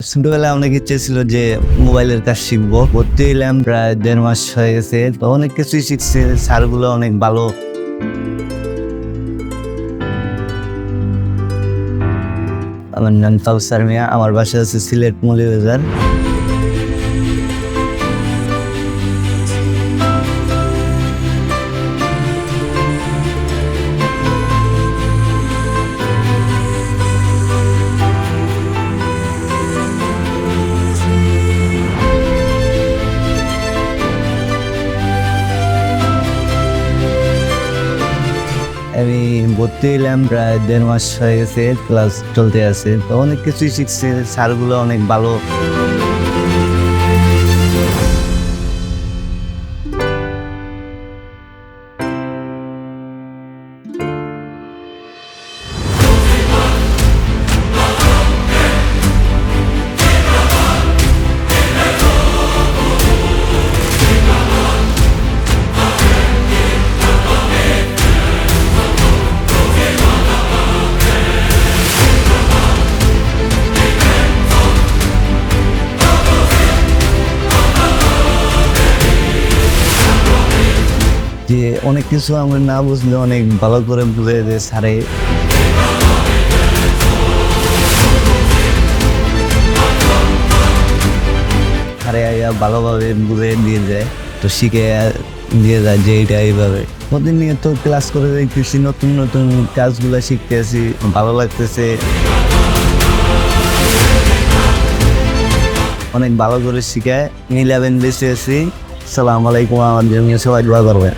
ছোটবেলায় অনেক ইচ্ছে ছিল যে মোবাইলের কাজ শিখবো। ভর্তি হইলাম, প্রায় 1.5 মাস হয়ে গেছে। তো অনেক কিছুই শিখছে, স্যারগুলো অনেক ভালো। আমার নাম কাউসার মিয়া, আমার বাসা আছে সিলেট মৌলভীবাজার। আমি ভর্তি হইলাম, প্রায় 1.5 মাস হয়ে গেছে, ক্লাস চলতে আছে। তো অনেক কিছুই শিখছে, স্যারগুলো অনেক ভালো। যে অনেক কিছু আমরা না বুঝলে অনেক ভালো করে বুঝে যে স্যারে ভালোভাবে বুঝে দিয়ে যায়। তো শিখে দিয়ে যায় যে এইটা এইভাবে প্রতিনিয়ত ক্লাস করে দেখতেছি, নতুন নতুন কাজগুলো শিখতে আছি, ভালো লাগতেছে। অনেক ভালো করে শিখায়। 11 বেঁচে আছি। আসসালামু আলাইকুম। আমার জন্য সবাই দোয়া করবেন।